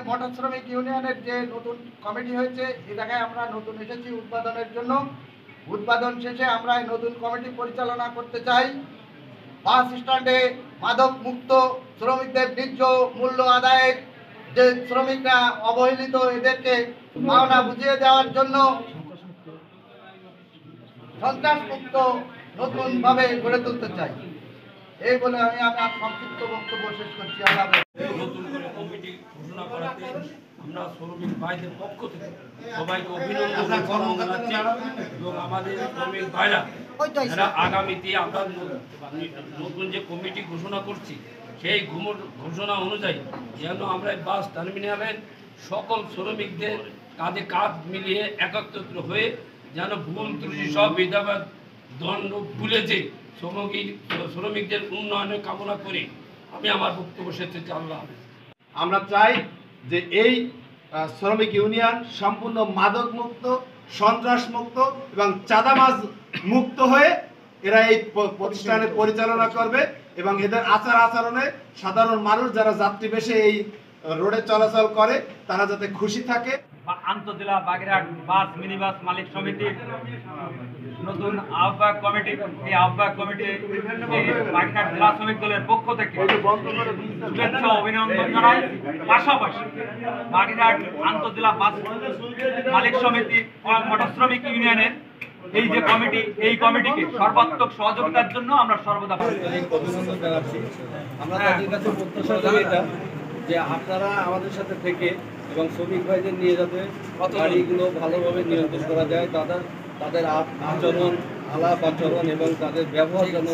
Motor শ্রমিক ইউনিয়নের যে নতুন কমিটি হয়েছে এই জায়গায় আমরা নতুন এসেছি উদ্বোধনের জন্য। উদ্বোধন শেষে আমরা এই নতুন কমিটি পরিচালনা করতে চাই। বাস স্ট্যান্ডে মাদক মুক্ত শ্রমিকদের ন্যায্য মূল্য আদায়ের যে শ্রমিকরা অবহেলিত এদেরকে পাওনা বুঝিয়ে দেওয়ার জন্য সন্ত্রাস মুক্ত নতুন ভাবে গড়ে তুলতে চাই। এই বলে আমি আমার সংক্ষিপ্ত বক্তব্য শেষ করছি। নতুন করে কমিটি ঘোষণা করাতে আমরা শ্রমিক ভাইদের পক্ষ থেকে সবাইকে অভিনন্দন জানাচ্ছি এবং আমাদের শ্রমিক ভাইরা আগামীতে আমরা নতুন যে কমিটি ঘোষণা করছি সেই ঘোষণা অনুযায়ী যেন আমরা বাস টার্মিনালের সকল শ্রমিকদের কাঁধে কাঁধ মিলিয়ে একত্রিত হয়ে যেন ভুল ত্রুটি সব ভেদাভেদ দণ্ড ভুলেছে শ্রমিকদের উন্নয়নের কামনা করি আমি আমার বক্তব্য শেষ করছি। আল্লাহ আমরা চাই যে এই শ্রমিক ইউনিয়ন সম্পূর্ণ মাদক মুক্ত, সন্ত্রাস মুক্ত এবং চাঁদাবাজ মুক্ত হয়ে এরা এই প্রতিষ্ঠানের পরিচালনা করবে এবং এদের আচার আচরণে সাধারণ মানুষ যারা যাত্রী বেশে এই রোডে চলাচল করে তারা যাতে খুশি থাকে। আন্তজেলা বাগেরহাট বাস মিনিবাস মালিক সমিতির নতুন আহ্বায়ক কমিটি, এই আহ্বায়ক কমিটি বাগেরহাট জেলা শ্রমিক দলের পক্ষ থেকে শুভেচ্ছা অভিনন্দন জানাই। পাশাপাশি বাগেরহাট আন্তজেলা বাস মালিক সমিতি মোটর শ্রমিক ইউনিয়নের এই যে কমিটি, এই কমিটিকে সর্বাত্মক সহযোগিতার জন্য আমরা সর্বদা অভিনন্দন জানাচ্ছি। আমরা তাদের কাছে প্রত্যাশা করি এটা যে আপনারা আমাদের সাথে থেকে এবং শ্রমিক ভাইদের নিয়ে যাতে গাড়িগুলো ভালোভাবে নিয়ন্ত্রণ করা যায়, তাদের আচরণ, আলাপ আচরণ এবং তাদের ব্যবহার যেন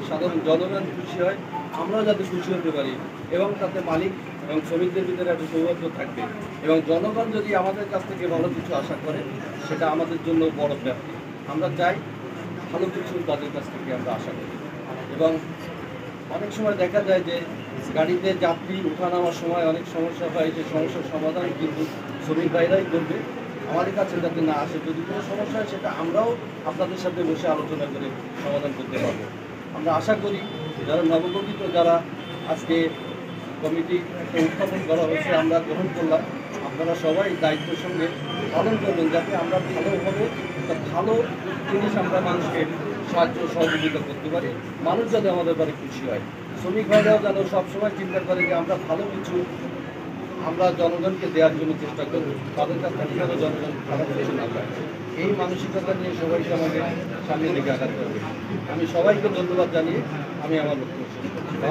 সাধারণ জনগণ খুশি হয়, আমরাও যাতে খুশি হতে পারি এবং তাতে মালিক এবং শ্রমিকদের ভিতরে একটা সৌহার্দ্য থাকবে এবং জনগণ যদি আমাদের কাছ থেকে ভালো কিছু আশা করে সেটা আমাদের জন্য বড় প্রাপ্তি। আমরা চাই ভালো কিছু তাদের কাছ থেকে আমরা আশা করি এবং অনেক সময় দেখা যায় যে গাড়িতে যাত্রী ওঠানামার সময় অনেক সমস্যা হয়, যে সমস্যার সমাধান কিন্তু শ্রমিক ভাইরাই করবে, আমাদের কাছে যাতে না আসে। যদি কোনো সমস্যা হয় সেটা আমরাও আপনাদের সাথে বসে আলোচনা করে সমাধান করতে পারবো। আমরা আশা করি যারা নবগঠিত, যারা আজকে কমিটি একটা উত্থাপন করা হয়েছে আমরা গ্রহণ করলাম, আপনারা সবাই দায়িত্বের সঙ্গে পালন করবেন যাতে আমরা ভালোভাবে একটা ভালো জিনিস আমরা মানুষকে সাহায্য সহযোগিতা করতে পারি, মানুষ যাতে আমাদের বাড়ি খুশি হয়। শ্রমিক ভাইরাও যেন সবসময় চিন্তা করে যে আমরা ভালো কিছু আমরা জনগণকে দেওয়ার জন্য চেষ্টা করব, তাদের কাছ থেকে যেন জনগণ খারাপ কিছু না পায়। এই মানসিকতা নিয়ে সবাইকে আমাকে সামনে দিকে আঘাত করবে। আমি সবাইকে ধন্যবাদ জানিয়ে আমি আমার বক্তব্য